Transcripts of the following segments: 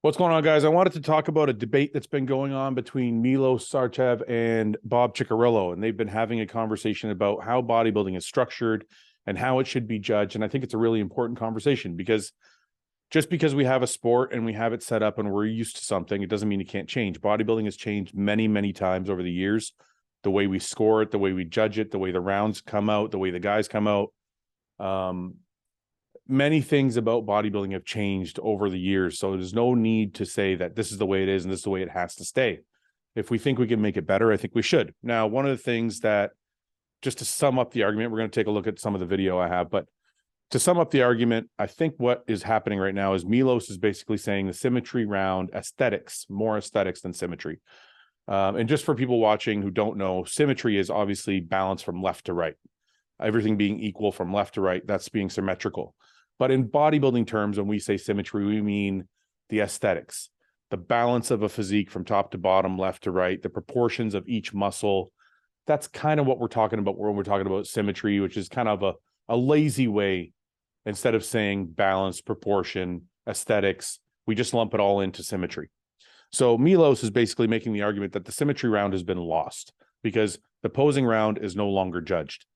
What's going on, guys? I wanted to talk about a debate that's been going on between MILOS SARCEV and Bob Cicherillo, and they've been having a conversation about how bodybuilding is structured and how it should be judged. And I think it's a really important conversation because just because we have a sport and we have it set up and we're used to something, it doesn't mean it can't change. Bodybuilding has changed many, many times over the years. The way we score it, the way we judge it, the way the rounds come out, the way the guys come out. Many things about bodybuilding have changed over the years. So there's no need to say that this is the way it is and this is the way it has to stay. If we think we can make it better, I think we should. Now, one of the things that, just to sum up the argument, we're going to take a look at some of the video I have, but to sum up the argument, I think what is happening right now is Milos is basically saying the symmetry round aesthetics, more aesthetics than symmetry. And just for people watching who don't know, symmetry is obviously balance from left to right. Everything being equal from left to right, that's being symmetrical. But in bodybuilding terms, when we say symmetry, we mean the aesthetics, the balance of a physique from top to bottom, left to right, the proportions of each muscle. That's kind of what we're talking about when we're talking about symmetry, which is kind of a lazy way. Instead of saying balance, proportion, aesthetics, we just lump it all into symmetry. So Milos is basically making the argument that the symmetry round has been lost because the posing round is no longer judged.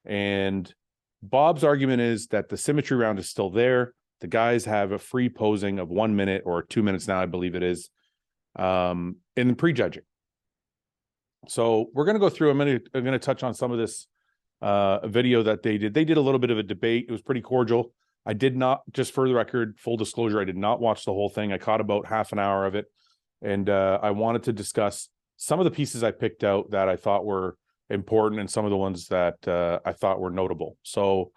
And Bob's argument is that the symmetry round is still there. The guys have a free posing of 1 minute or 2 minutes now, I believe it is, in the pre-judging. So we're going to go through. I'm going to touch on some of this video that they did. They did a little bit of a debate. It was pretty cordial. I did not, just for the record, full disclosure, I did not watch the whole thing. I caught about half an hour of it. And I wanted to discuss some of the pieces I picked out that I thought were important and some of the ones that I thought were notable. So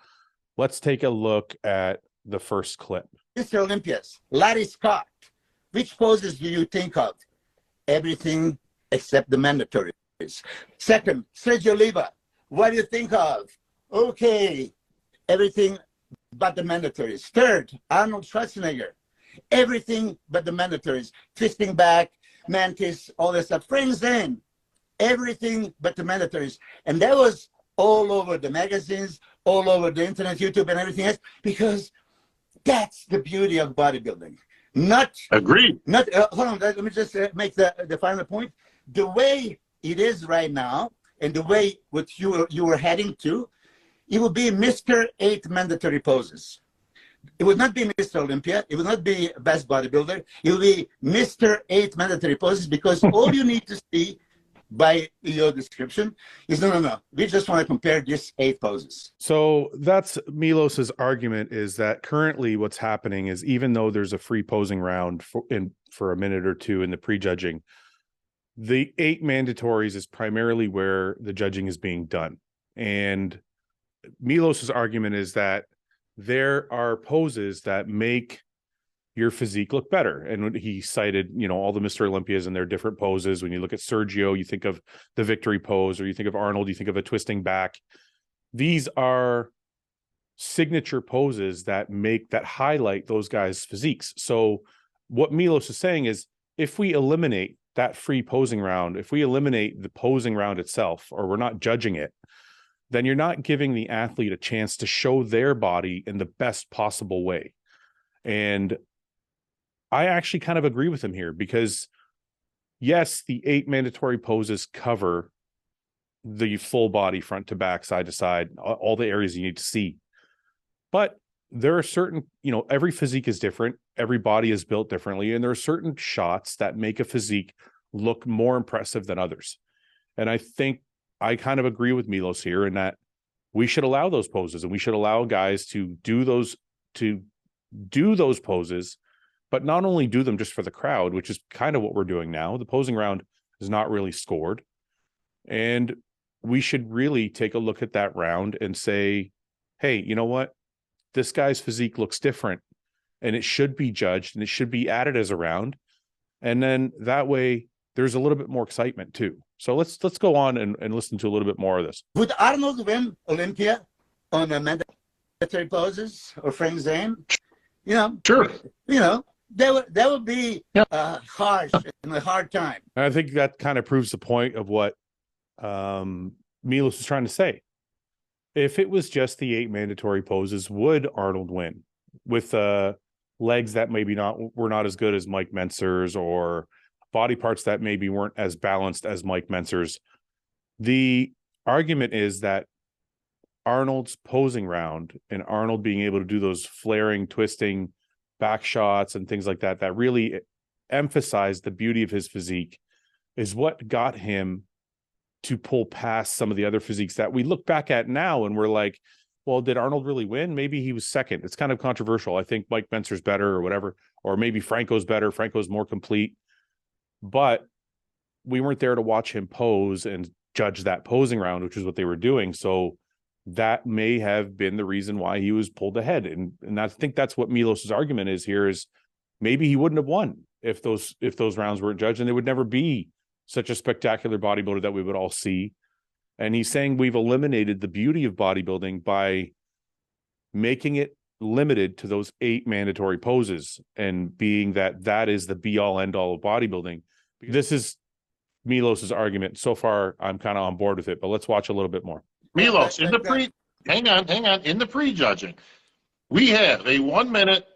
let's take a look at the first clip. Mr. Olympias, Larry Scott, which poses do you think of? Everything except the mandatories. Second, Sergio Oliva, what do you think of? Okay, everything but the mandatories. Third, Arnold Schwarzenegger, everything but the mandatories. Twisting back, mantis, all that stuff. Friends then, everything but the mandatories. And that was all over the magazines, all over the internet, YouTube, and everything else, because that's the beauty of bodybuilding. Not agreed. Not hold on. Let me just make the final point. The way it is right now, and the way what you were heading to, it would be Mr. 8 mandatory poses. It would not be Mr. Olympia. It would not be best bodybuilder. It would be Mr. 8 mandatory poses, because all you need to see by your description is no. We just want to compare these 8 poses. So that's Milos's argument, is that currently what's happening is, even though there's a free posing round for a minute or two in the pre-judging, the 8 mandatories is primarily where the judging is being done. And Milos's argument is that there are poses that make your physique look better. And he cited, all the Mr. Olympias and their different poses. When you look at Sergio, you think of the victory pose, or you think of Arnold, you think of a twisting back. These are signature poses that highlight those guys' physiques. So what Milos is saying is, if we eliminate that free posing round, if we eliminate the posing round itself, or we're not judging it, then you're not giving the athlete a chance to show their body in the best possible way. And I actually kind of agree with him here, because yes, the 8 mandatory poses cover the full body, front to back, side to side, all the areas you need to see. But there are certain, every physique is different. Every body is built differently. And there are certain shots that make a physique look more impressive than others. And I think I kind of agree with Milos here in that we should allow those poses, and we should allow guys to do those poses, but not only do them just for the crowd, which is kind of what we're doing now. The posing round is not really scored. And we should really take a look at that round and say, hey, you know what? This guy's physique looks different, and it should be judged, and it should be added as a round. And then that way there's a little bit more excitement too. So let's go on and listen to a little bit more of this. Would Arnold win Olympia on a mandatory poses, or Frank Zane? Sure. That would be harsh and a hard time. And I think that kind of proves the point of what Milos is trying to say. If it was just the 8 mandatory poses, would Arnold win with legs that maybe were not as good as Mike Mentzer's, or body parts that maybe weren't as balanced as Mike Mentzer's. The argument is that Arnold's posing round and Arnold being able to do those flaring, twisting back shots and things like that, that really emphasized the beauty of his physique, is what got him to pull past some of the other physiques that we look back at now and we're like, well, did Arnold really win? Maybe he was second. It's kind of controversial. I think Mike Mentzer's better or whatever, or maybe Franco's better. Franco's more complete, but we weren't there to watch him pose and judge that posing round, which is what they were doing. So that may have been the reason why he was pulled ahead. And I think that's what Milos's argument is here, is maybe he wouldn't have won if those rounds weren't judged, and there would never be such a spectacular bodybuilder that we would all see. And he's saying we've eliminated the beauty of bodybuilding by making it limited to those 8 mandatory poses, and being that is the be all end all of bodybuilding. This is Milos's argument. So far, I'm kind of on board with it, but let's watch a little bit more. Milos, hang on. In the pre-judging, we have a 1 minute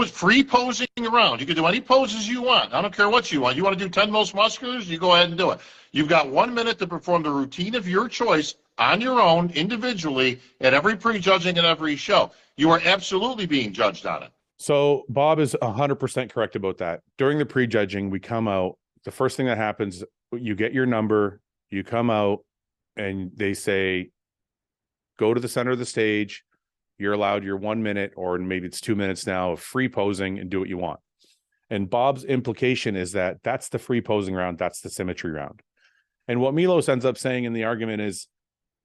free posing round. You can do any poses you want. I don't care what you want. You want to do 10 most musculars, you go ahead and do it. You've got 1 minute to perform the routine of your choice on your own, individually, at every pre-judging and every show. You are absolutely being judged on it. So Bob is 100% correct about that. During the pre-judging, we come out. The first thing that happens, you get your number, you come out, and they say, go to the center of the stage. You're allowed your 1 minute, or maybe it's 2 minutes now, of free posing, and do what you want. And Bob's implication is that that's the free posing round. That's the symmetry round. And what Milos ends up saying in the argument is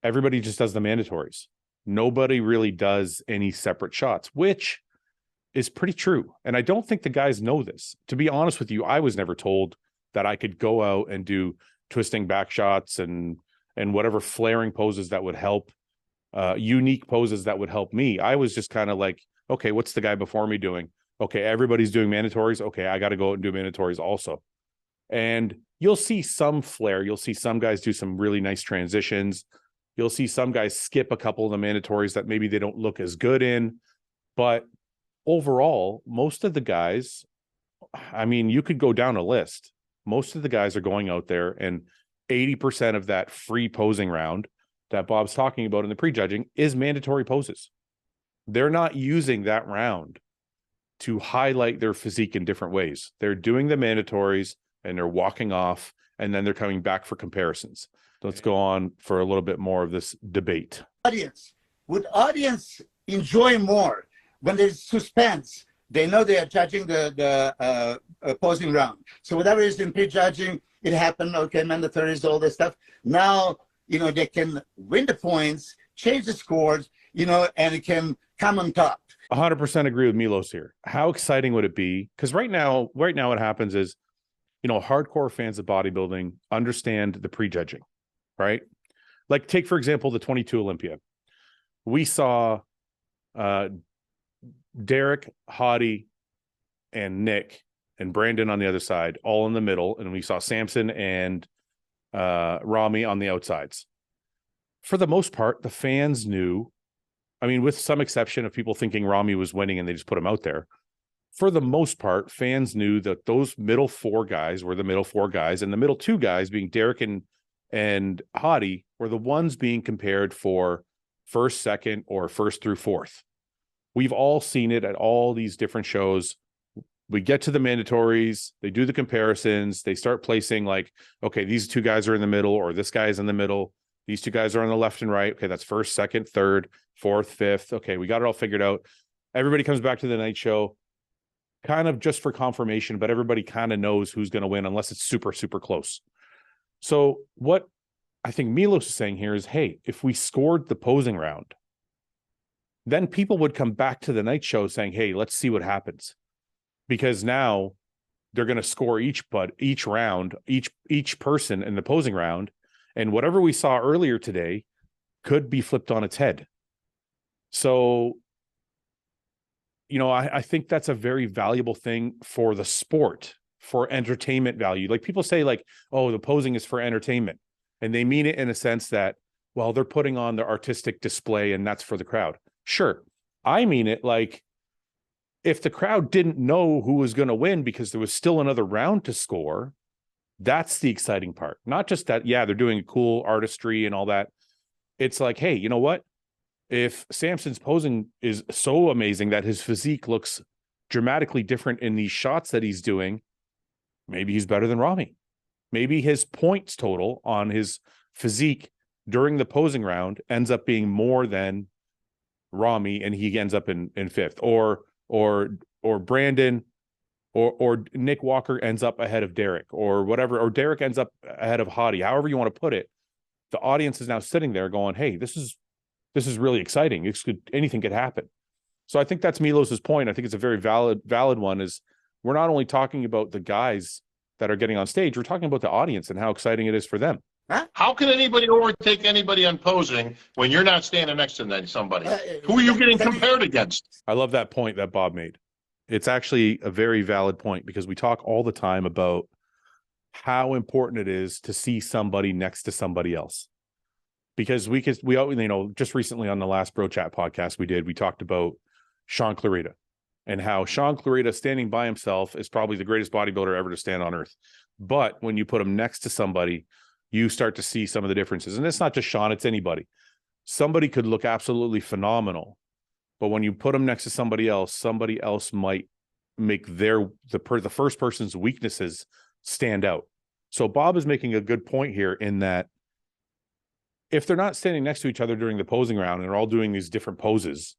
everybody just does the mandatories. Nobody really does any separate shots, which is pretty true. And I don't think the guys know this. To be honest with you, I was never told that I could go out and do twisting back shots and whatever flaring poses that would help, unique poses that would help me. I was just kind of like, okay, what's the guy before me doing? Okay, everybody's doing mandatories. Okay, I got to go out and do mandatories also. And you'll see some flair. You'll see some guys do some really nice transitions. You'll see some guys skip a couple of the mandatories that maybe they don't look as good in. But overall, most of the guys, I mean, you could go down a list. Most of the guys are going out there, and 80% of that free posing round that Bob's talking about in the prejudging is mandatory poses. They're not using that round to highlight their physique in different ways. They're doing the mandatories and they're walking off, and then they're coming back for comparisons. Let's go on for a little bit more of this debate. Would audience enjoy more when there's suspense? They know they are judging the posing round. So whatever is in pre-judging, it happened, okay, mandatories, all this stuff. Now, they can win the points, change the scores, and it can come on top. 100% agree with Milos here. How exciting would it be? Because right now what happens is, hardcore fans of bodybuilding understand the prejudging, right? Like, take, for example, the 22 Olympia. We saw Derek, Hottie, and Nick and Brandon on the other side, all in the middle, and we saw Samson and Rami on the outsides. For the most part, the fans knew, I mean, with some exception of people thinking Rami was winning and they just put him out there. For the most part, fans knew that those middle 4 guys were the middle 4 guys, and the middle 2 guys, being Derek and Hottie, were the ones being compared for first, second, or first through fourth. We've all seen it at all these different shows. We get to the mandatories, they do the comparisons, they start placing like, okay, these 2 guys are in the middle, or this guy is in the middle. These 2 guys are on the left and right. Okay, that's first, second, third, fourth, fifth. Okay, we got it all figured out. Everybody comes back to the night show, kind of just for confirmation, but everybody kind of knows who's going to win unless it's super, super close. So what I think Milos is saying here is, hey, if we scored the posing round, then people would come back to the night show saying, hey, let's see what happens. Because now they're going to score each round, each person in the posing round. And whatever we saw earlier today could be flipped on its head. So, I think that's a very valuable thing for the sport, for entertainment value. Like, people say, like, oh, the posing is for entertainment. And they mean it in a sense that, well, they're putting on the artistic display and that's for the crowd. Sure. I mean it like, If the crowd didn't know who was going to win because there was still another round to score, that's the exciting part. Not just that, yeah, they're doing cool artistry and all that. It's like, hey, you know what? If Samson's posing is so amazing that his physique looks dramatically different in these shots that he's doing, maybe he's better than Rami. Maybe his points total on his physique during the posing round ends up being more than Rami, and he ends up in fifth, or Brandon or Nick Walker ends up ahead of Derek, or whatever, or Derek ends up ahead of Hadi. However you want to put it, the audience is now sitting there going, hey, this is really exciting. Anything could happen. So I think that's Milos's point. I think it's a very valid one, is we're not only talking about the guys that are getting on stage, we're talking about the audience and how exciting it is for them. Huh? How can anybody overtake anybody on posing when you're not standing next to somebody? Who are you getting compared against? I love that point that Bob made. It's actually a very valid point, because we talk all the time about how important it is to see somebody next to somebody else. Because we just recently on the last Bro Chat podcast we talked about Sean Clarita, and how Sean Clarita standing by himself is probably the greatest bodybuilder ever to stand on earth. But when you put him next to somebody, you start to see some of the differences. And it's not just Sean, it's anybody. Somebody could look absolutely phenomenal, but when you put them next to somebody else might make the first person's weaknesses stand out. So Bob is making a good point here, in that if they're not standing next to each other during the posing round and they're all doing these different poses,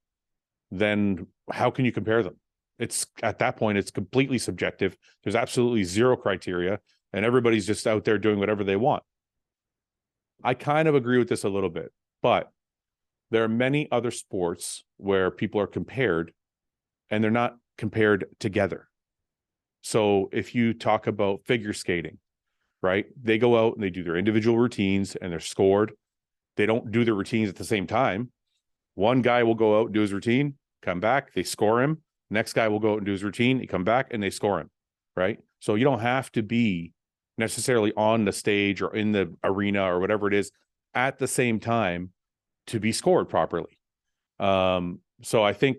then how can you compare them? It's at that point, it's completely subjective. There's absolutely zero criteria, and everybody's just out there doing whatever they want. I kind of agree with this a little bit, but there are many other sports where people are compared and they're not compared together. So if you talk about figure skating, right? They go out and they do their individual routines and they're scored. They don't do their routines at the same time. One guy will go out and do his routine, come back, they score him. Next guy will go out and do his routine, he come back and they score him, right? So you don't have to be necessarily on the stage or in the arena or whatever it is at the same time to be scored properly. So I think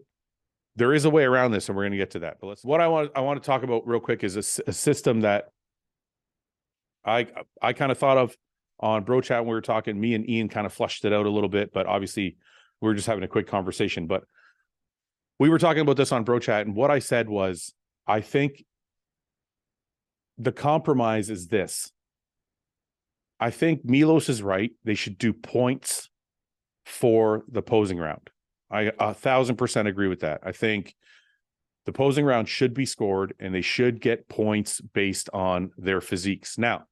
there is a way around this, and we're going to get to that. But what I want to talk about real quick is a system that I kind of thought of on Bro Chat when we were talking. Me and Ian kind of flushed it out a little bit, but obviously we were just having a quick conversation. But we were talking about this on Bro Chat, and what I said was, I think the compromise is this. I think Milos is right. They should do points for the posing round. I 1,000% agree with that. I think the posing round should be scored and they should get points based on their physiques. Now,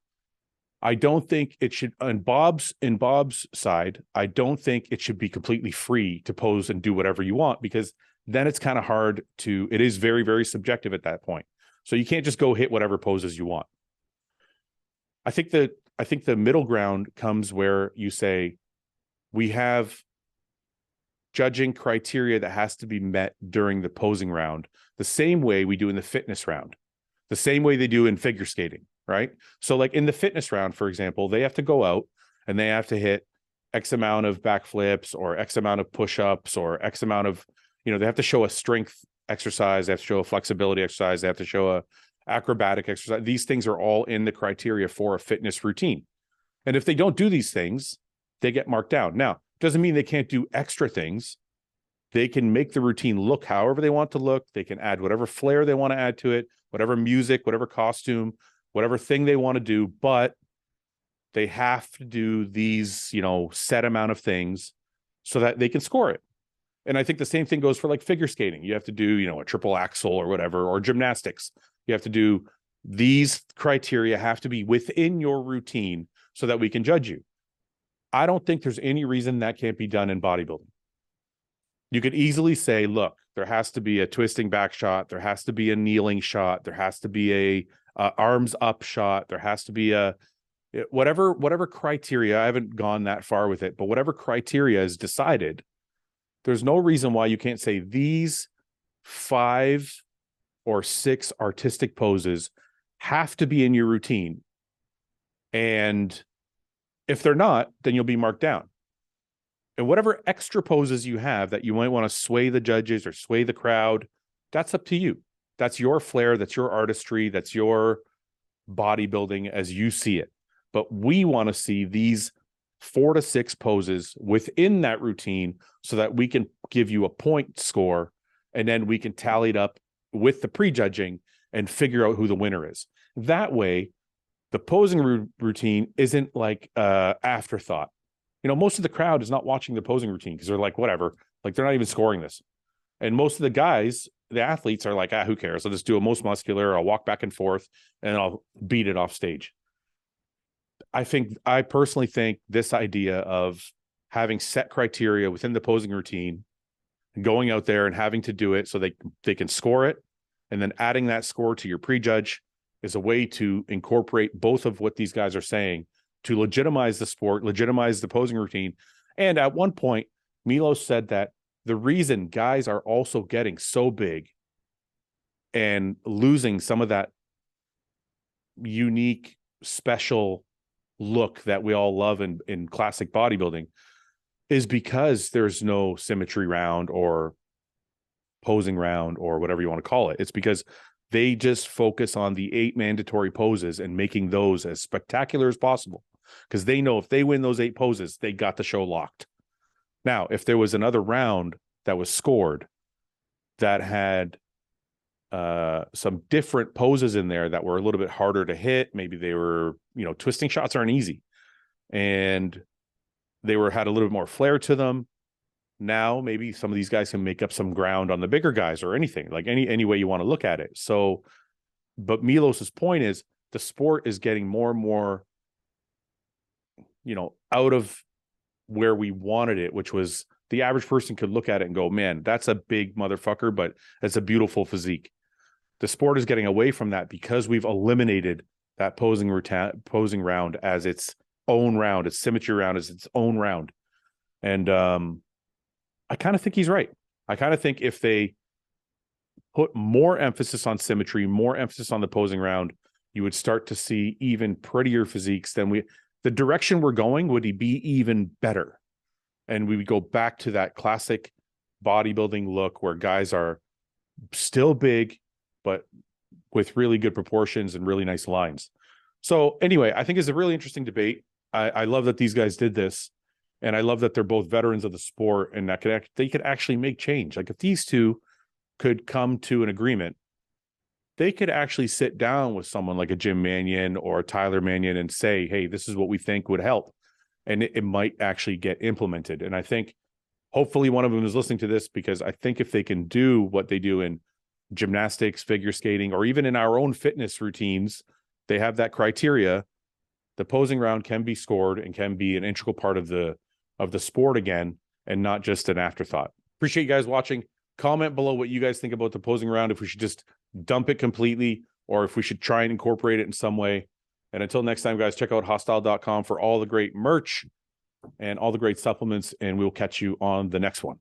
I don't think it should, in Bob's side, I don't think it should be completely free to pose and do whatever you want, because then it's kind of hard to, it is very, very subjective at that point. So you can't just go hit whatever poses you want. I think the middle ground comes where you say, we have judging criteria that has to be met during the posing round, the same way we do in the fitness round, the same way they do in figure skating, right? So like in the fitness round, for example, they have to go out and they have to hit X amount of backflips or X amount of push-ups or X amount of, they have to show a strength exercise, they have to show a flexibility exercise, they have to show a acrobatic exercise. These things are all in the criteria for a fitness routine. And if they don't do these things, they get marked down. Now, doesn't mean they can't do extra things. They can make the routine look however they want to look. They can add whatever flair they want to add to it, whatever music, whatever costume, whatever thing they want to do, but they have to do these, set amount of things so that they can score it. And I think the same thing goes for like figure skating. You have to do, a triple axel or whatever, or gymnastics. You have to do, these criteria have to be within your routine so that we can judge you. I don't think there's any reason that can't be done in bodybuilding. You could easily say, look, there has to be a twisting back shot. There has to be a kneeling shot. There has to be a arms up shot. There has to be a whatever criteria. I haven't gone that far with it, but whatever criteria is decided, there's no reason why you can't say these 5 or 6 artistic poses have to be in your routine. And if they're not, then you'll be marked down. And whatever extra poses you have that you might want to sway the judges or sway the crowd, That's up to you. That's your flair. That's your artistry. That's your bodybuilding as you see it. But we want to see these 4 to 6 poses within that routine so that we can give you a point score, and then we can tally it up with the prejudging and figure out who the winner is. That way, the posing routine isn't like afterthought. You know, most of the crowd is not watching the posing routine because they're like, whatever, like they're not even scoring this. And most of the guys, the athletes, are like, who cares? I'll just do a most muscular, I'll walk back and forth, and I'll beat it off stage. I personally think this idea of having set criteria within the posing routine, going out there and having to do it so they can score it, and then adding that score to your prejudge is a way to incorporate both of what these guys are saying to legitimize the sport, legitimize the posing routine. And at one point, Milos said that the reason guys are also getting so big and losing some of that unique, special look that we all love in classic bodybuilding is because there's no symmetry round or posing round or whatever you want to call it. It's because they just focus on the 8 mandatory poses and making those as spectacular as possible, because they know if they win those 8 poses, they got the show locked. Now, if there was another round that was scored that had some different poses in there that were a little bit harder to hit, maybe they were, twisting shots aren't easy, and they had a little bit more flair to them. Now maybe some of these guys can make up some ground on the bigger guys, or anything, like any way you want to look at it. So, but Milos's point is the sport is getting more and more, out of where we wanted it, which was the average person could look at it and go, man, that's a big motherfucker, but it's a beautiful physique. The sport is getting away from that because we've eliminated that posing round as its own round, its symmetry round as its own round. And I kind of think he's right. I kind of think if they put more emphasis on symmetry, more emphasis on the posing round, you would start to see even prettier physiques than the direction we're going would be even better. And we would go back to that classic bodybuilding look where guys are still big, but with really good proportions and really nice lines. So anyway, I think it's a really interesting debate. I love that these guys did this. And I love that they're both veterans of the sport, and that they could actually make change. Like if these two could come to an agreement, they could actually sit down with someone like a Jim Mannion or a Tyler Mannion and say, hey, this is what we think would help. And it might actually get implemented. And I think hopefully one of them is listening to this, because I think if they can do what they do in gymnastics, figure skating, or even in our own fitness routines, they have that criteria. The posing round can be scored and can be an integral part of the sport again, and not just an afterthought. Appreciate you guys watching. Comment below what you guys think about the posing round, if we should just dump it completely or if we should try and incorporate it in some way. And until next time, guys, check out HOSSTILE.com for all the great merch and all the great supplements, and we'll catch you on the next one.